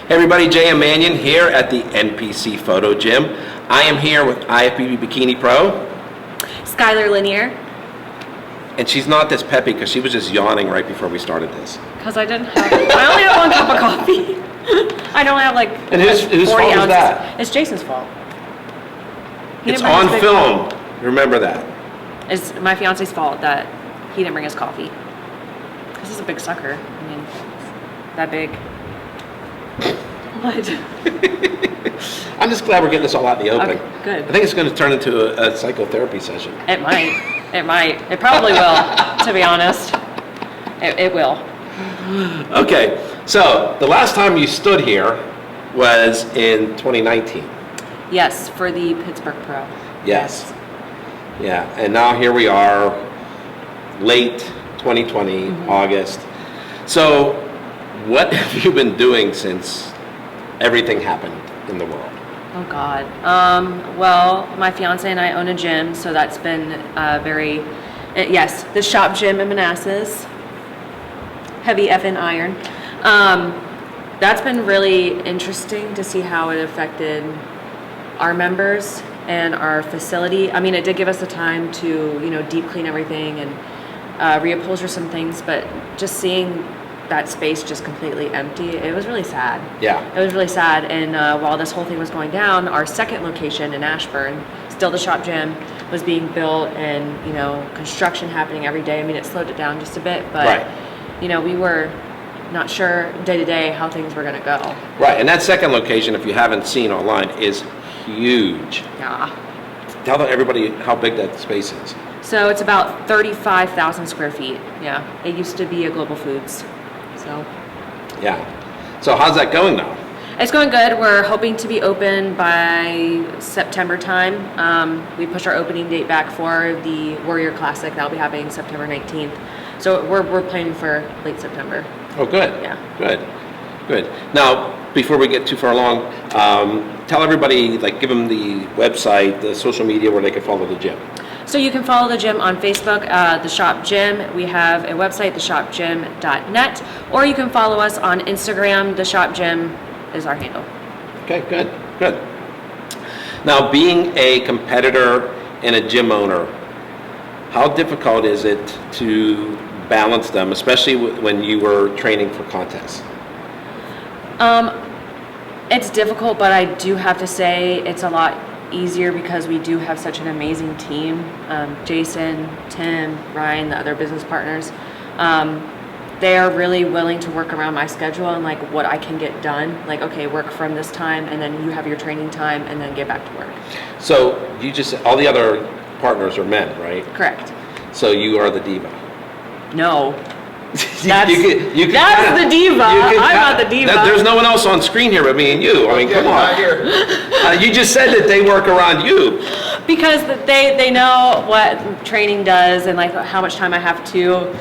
Hey everybody, J.M. Mannion here at the NPC Photo Gym. I am here with IFBB Bikini Pro. Skylar Lanier. And she's not this peppy because she was just yawning right before we started this. Because I only have one cup of coffee. I don't have like and whose 40 fault ounces. is that? It's Jason's fault. It's on film. Remember that. It's my fiance's fault that he didn't bring his coffee. This is a big sucker. I mean, that big. What? I'm just glad we're getting this all out in the open. Okay, good. I think it's going to turn into a psychotherapy session. It might. It might. It probably will, to be honest. It will. Okay, so the last time you stood here was in 2019. Yes, for the Pittsburgh Pro. Yes. Yeah, and now here we are, late 2020, August. So what have you been doing since everything happened in the world? Oh God. Well, my fiance and I own a gym, so that's been yes, the shop gym in Manassas. Heavy effing iron. That's been really interesting to see how it affected our members and our facility. I mean, it did give us the time to, deep clean everything and reupholster some things, but just seeing that space just completely empty, it was really sad. Yeah. It was really sad, and while this whole thing was going down, our second location in Ashburn, still the shop gym, was being built and, construction happening every day. I mean, it slowed it down just a bit, but, right. We were not sure day to day how things were gonna go. Right, and that second location, if you haven't seen online, is huge. Yeah. Tell everybody how big that space is. So it's about 35,000 square feet. Yeah, it used to be a Global Foods. So. Yeah. So how's that going now? It's going good. We're hoping to be open by September time. We pushed our opening date back for the Warrior Classic. That'll be happening September 19th. So we're planning for late September. Oh, good. Yeah. Good. Now, before we get too far along, tell everybody, give them the website, the social media where they can follow the gym. So you can follow the gym on Facebook, The Shop Gym. We have a website, theshopgym.net, or you can follow us on Instagram. The Shop Gym is our handle. Okay, good. Now, being a competitor and a gym owner, how difficult is it to balance them, especially when you were training for contests? It's difficult, but I do have to say it's a lot easier because we do have such an amazing team. Jason, Tim, Ryan, the other business partners, they are really willing to work around my schedule and what I can get done. Okay, work from this time and then you have your training time and then get back to work. So you just, all the other partners are men, right? Correct. So you are the diva. No. That's the diva. I'm not the diva. There's no one else on screen here but me and you. I mean, come on. Here. You just said that they work around you. Because they know what training does and how much time I have to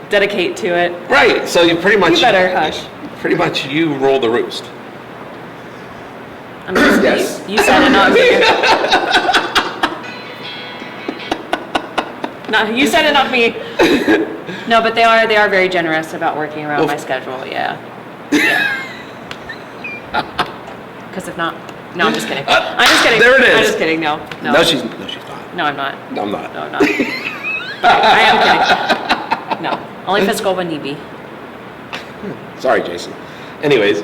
dedicate to it. Right. So you pretty much. You better hush. Pretty much you roll the roost. I'm just yes. You said it, not me. No, you said it, not me. No, but they are very generous about working around my schedule. Yeah. Because if not, no, I'm just kidding. I'm just kidding. There it is. I'm just kidding. No. No, she's not. No, I'm not. No, I'm not. No, I'm not. I am kidding. No, only physical when need be. Sorry, Jason. Anyways.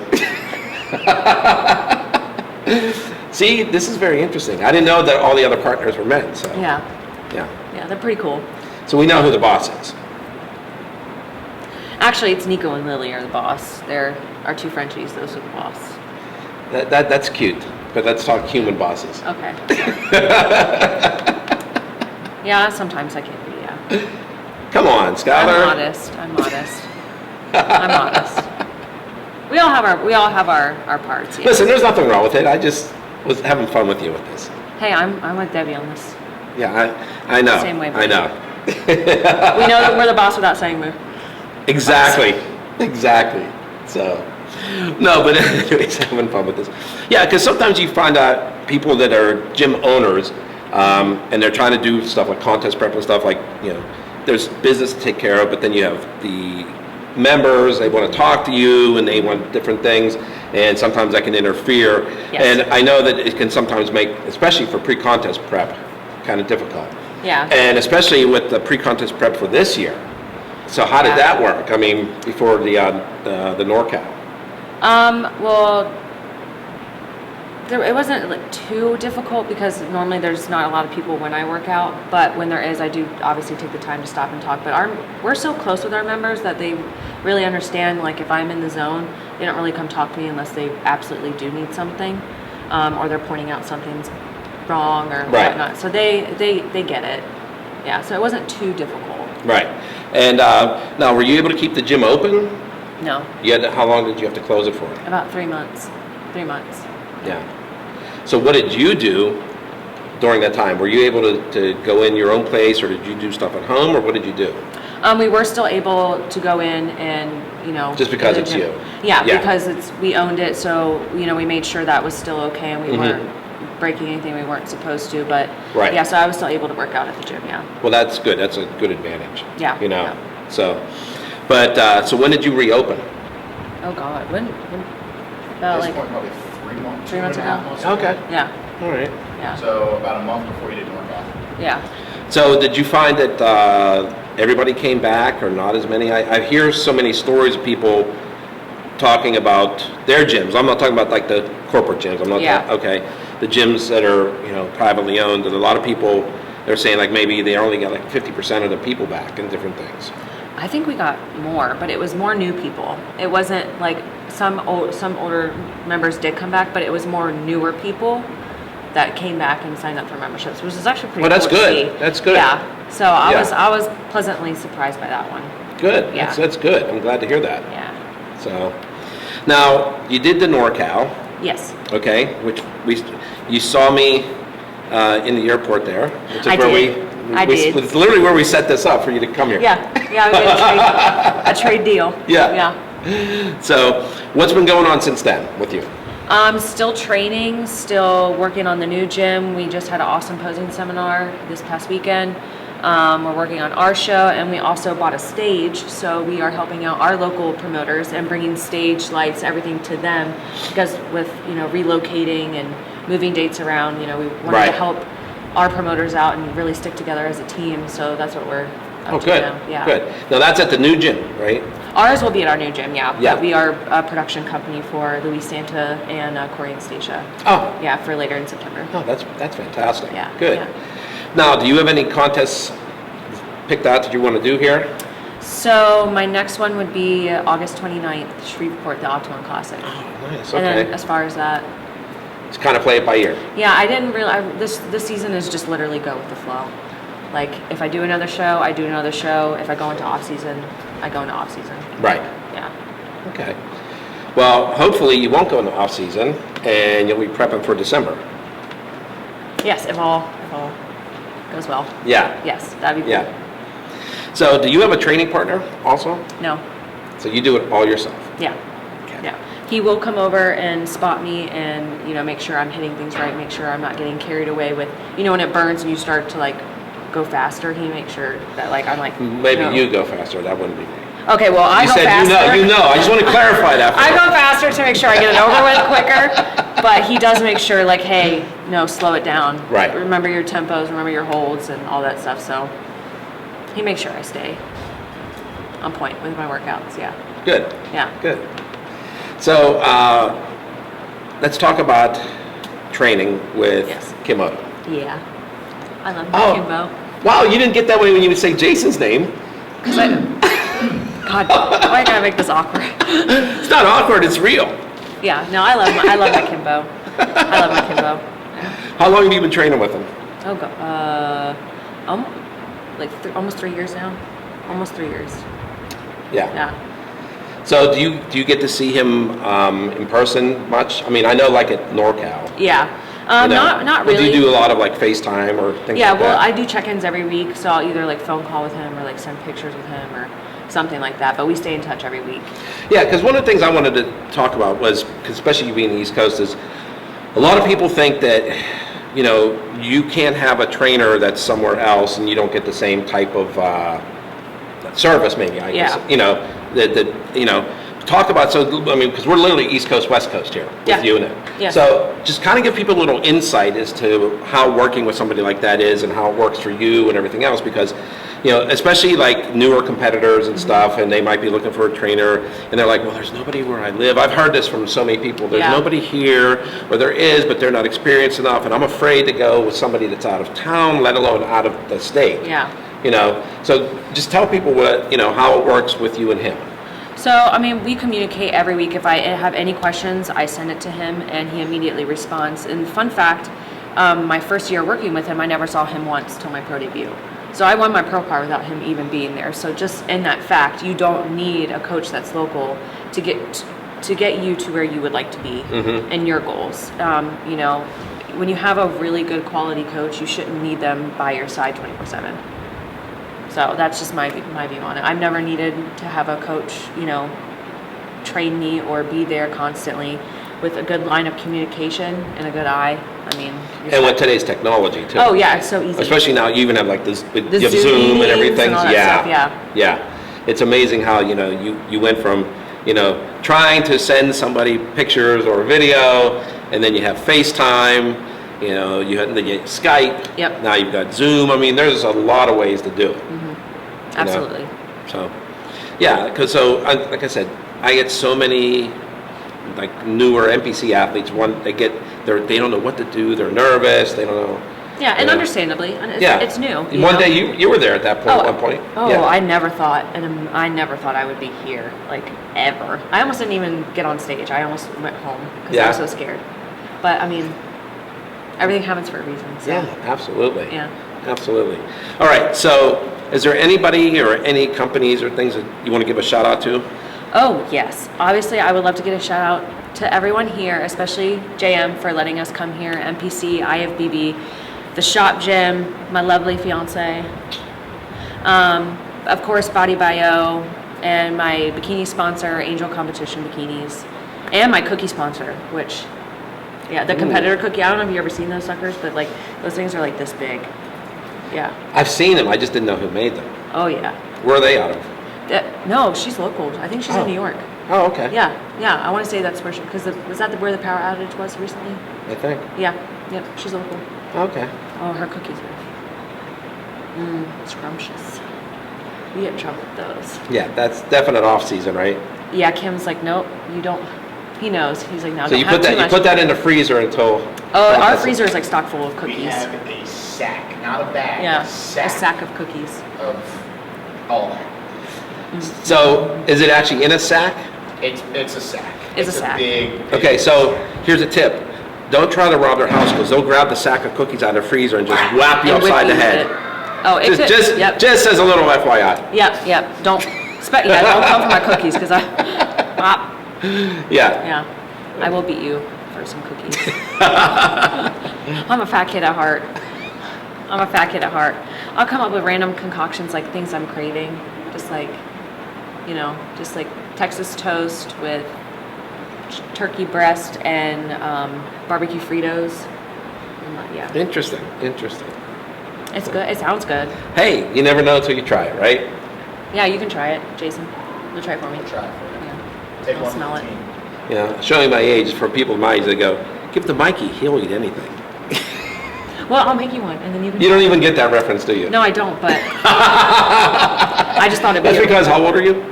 See, this is very interesting. I didn't know that all the other partners were men. So. Yeah. Yeah, they're pretty cool. So we know who the boss is. Actually, it's Nico and Lily are the boss. They're our two Frenchies. Those are the boss. That's cute, but let's talk human bosses. Okay. Yeah, sometimes I can be, yeah. Come on, Skylar. I'm modest. We all have our parts. Yeah. Listen, there's nothing wrong with it. I just was having fun with you with this. Hey, I'm with Debbie on this. Yeah, I know. Same way. I know. We know that we're the boss without saying moo. Exactly. So, no, but anyways, having fun with this. Yeah, because sometimes you find out people that are gym owners, and they're trying to do stuff like contest prep and stuff there's business to take care of, but then you have the members, they want to talk to you, and they want different things, and sometimes that can interfere. Yes. And I know that it can sometimes make, especially for pre-contest prep, kind of difficult. Yeah. And especially with the pre-contest prep for this year. So how did that work? I mean, before the NorCal? Well, it wasn't like too difficult because normally there's not a lot of people when I work out, but when there is, I do obviously take the time to stop and talk. But we're so close with our members that they really understand, like if I'm in the zone, they don't really come talk to me unless they absolutely do need something, or they're pointing out something's wrong or whatnot. So they get it. Yeah, so it wasn't too difficult. Right. And now, were you able to keep the gym open? No. How long did you have to close it for? About 3 months. 3 months. Yeah. So what did you do during that time? Were you able to go in your own place, or did you do stuff at home, or what did you do? We were still able to go in and, just because it's you. Yeah, because we owned it, so, we made sure that was still okay, and we weren't breaking anything we weren't supposed to, but yeah, so I was still able to work out at the gym, yeah. Well, that's good. That's a good advantage. Yeah. Yeah. So, so when did you reopen? Oh God, when At this point, probably 3 months. 3 months ago. Okay. Yeah. All right. Yeah. So about a month before you did NorCal. Yeah. So did you find that everybody came back, or not as many? I hear so many stories of people talking about their gyms. I'm not talking about like the corporate gyms. I'm not talking, the gyms that are privately owned, and a lot of people, they're saying like maybe they only got like 50% of the people back and different things. I think we got more, but it was more new people. It wasn't like some older members did come back, but it was more newer people that came back and signed up for memberships, which is actually pretty cool that's good. to see. That's good. Yeah. So I was pleasantly surprised by that one. Good. Yeah. That's good. I'm glad to hear that. Yeah. So now you did the NorCal. Yes. Okay, which you saw me in the airport there. Which is I did. I did. It's literally where we set this up for you to come here. Yeah. Yeah. We did a trade deal. Yeah. Yeah. So what's been going on since then with you? Still training, still working on the new gym. We just had an awesome posing seminar this past weekend. We're working on our show, and we also bought a stage, so we are helping out our local promoters and bringing stage lights, everything to them, because with relocating and moving dates around, we wanted to help our promoters out and really stick together as a team. So that's what we're up to now. Yeah. Good. Now that's at the new gym, right? Ours will be at our new gym, yeah. Yeah. But we are a production company for Luis Santa and Corey and Stacia. Oh. Yeah, for later in September. Oh, that's fantastic. Yeah. Good. Yeah. Now, do you have any contests picked out that you want to do here? So my next one would be August 29th, Shreveport, the Octagon Classic. Oh, nice. And Okay. then as far as that, Just kind of play it by ear. yeah, I didn't realize this season is just literally go with the flow. Like if I do another show, I do another show. If I go into off season, I go into off season. Right. Yeah. Okay. Well, hopefully you won't go into off season and you'll be prepping for December. Yes, if all goes well. Yeah. Yes, that'd be cool. Yeah. So, do you have a training partner also? No. So you do it all yourself? Yeah. Okay. Yeah. He will come over and spot me and, make sure I'm hitting things right, make sure I'm not getting carried away with, when it burns and you start to like go faster, he makes sure that like I'm like Maybe you go faster, that wouldn't be me. Okay, well I go faster. You know. I just want to clarify that. I go faster to make sure I get it over with quicker, but he does make sure like, hey, no, slow it down. Right. Remember your tempos, remember your holds and all that stuff. So he makes sure I stay on point with my workouts. Yeah. Good. Yeah. Good. So let's talk about training with Kimoto. Yeah. I love my Kimbo. Wow, you didn't get that way when you would say Jason's name. Because God, why I gotta make this awkward? It's not awkward, it's real. Yeah, no, I love my Kimbo. I love my Kimbo. How long have you been training with him? Oh God, almost 3 years now. Almost 3 years. Yeah. Yeah. So do you get to see him in person much? I mean, I know like at NorCal. Yeah. Not really. But do you do a lot of like FaceTime or things like that? Yeah, well, I do check-ins every week, so I'll either like phone call with him or like send pictures with him or something like that, but we stay in touch every week. Yeah, because one of the things I wanted to talk about was, 'cause especially you being the East Coast, is a lot of people think that, you can't have a trainer that's somewhere else and you don't get the same type of service maybe, I guess, Yeah. you know, that, you know, talk about, so, I mean, because we're literally East Coast, West Coast here Yeah. with UNIT. Yeah. So just kind of give people a little insight as to how working with somebody like that is and how it works for you and everything else, because, you know, especially like newer competitors and stuff, and they might be looking for a trainer, and they're like, well, there's nobody where I live. I've heard this from so many people. There's Yeah. nobody here, or there is, but they're not experienced enough, and I'm afraid to go with somebody that's out of town, let alone out of the state. Yeah. You know, so just tell people what, you know, how it works with you and him. So, I mean, we communicate every week. If I have any questions, I send it to him, and he immediately responds. And fun fact, my first year working with him, I never saw him once till my pro debut. So I won my pro card without him even being there. So just in that fact, you don't need a coach that's local to get you to where you would like to be and your goals. You know, when you have a really good quality coach, you shouldn't need them by your side 24/7. So that's just my view on it. I've never needed to have a coach, you know, train me or be there constantly. With a good line of communication and a good eye, I mean. And with today's technology too. Oh yeah, it's so easy. Especially now, you even have like this, you have Zoom Zoom and meetings everything. and all that Yeah. stuff, Yeah. It's amazing how, you know, you went from, you know, trying to send somebody pictures or video, and then you have FaceTime, you know, then you Skype. Yep. Now you've got Zoom. I mean, there's a lot of ways to do it. Absolutely. So, yeah, because like I said, I get so many like newer NPC athletes. They don't know what to do. They're nervous. They don't know. Yeah, and Yeah. understandably, and Yeah, it's new. One know? day you were there at that point. At one point. Oh, Yeah. I never thought I would be here, like, ever. I almost didn't even get on stage. I almost went home because I was Yeah. so scared. But I mean, everything happens for a reason. So. Yeah, absolutely. Yeah. Absolutely. All right. So, is there anybody or any companies or things that you want to give a shout out to? Oh, yes. Obviously, I would love to get a shout out to everyone here, especially JM for letting us come here, NPC, IFBB, the shop gym, my lovely fiance, of course, Body Bio, and my bikini sponsor, Angel Competition Bikinis, and my cookie sponsor, which, yeah, the competitor cookie. I don't know if you've ever seen those suckers, but like those things are like this big. Yeah. I've seen them. I just didn't know who made them. Oh, yeah. Where are they out of? No, she's local. I think she's Oh. in New York. Oh, okay. Yeah. I want to say that's where because was that where the power outage was recently? I think. Yeah. Yep. She's local. Okay. Oh, her cookies are scrumptious. We get in trouble with those. Yeah, that's definite off season, right? Yeah, Kim's like, nope, you don't. He knows. He's like, no, So don't you have put that too you much. put that in the freezer until. Oh, our that's- freezer is like stock full of We cookies. have a sack, not a bag. Yeah, a sack, a sack of cookies. of all that. So is it actually in a sack? It's a sack. It's a sack. Big. Okay, so here's a tip. Don't try to rob their house because they'll grab the sack of cookies out of the freezer and just whap you And whip upside the you with head. it. Oh, it could. Yep. Just as a little FYI. Yep. Don't come for my cookies because Yeah. yeah, I will beat you for some cookies. I'm a fat kid at heart. I'll come up with random concoctions like things I'm craving, just like Texas toast with turkey breast and barbecue Fritos. Yeah, Interesting. it's good. It sounds good. Hey, you never know until you try it, right? Yeah, you can try it, Jason. You'll try it for me. We'll try it for you. Yeah. Take I'll one smell for it. the team. You know, showing my age for people my age, they go, give the Mikey, he'll eat anything. Well, I'll make you one, and then you can. You don't even get that reference, do you? No, I don't. But I just thought it'd be. That's because how old are you?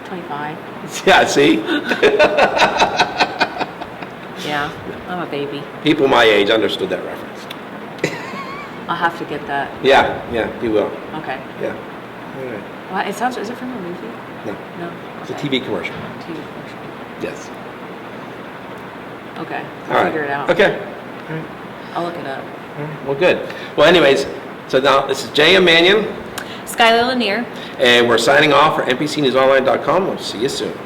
25. Yeah, see? Yeah, I'm a baby. People my age understood that reference. I'll have to get that. Yeah, you will. Okay. Yeah. All right. Well, it sounds. Is it from a movie? No, No. it's a Okay. TV commercial. TV commercial. Yes. Okay. All I'll right. figure it out. Okay. I'll look it up. All right. Well, good. Well, anyways, so now this is J.M. Mannion, Skylar Lanier. and we're signing off for NPCNewsOnline.com. We'll see you soon.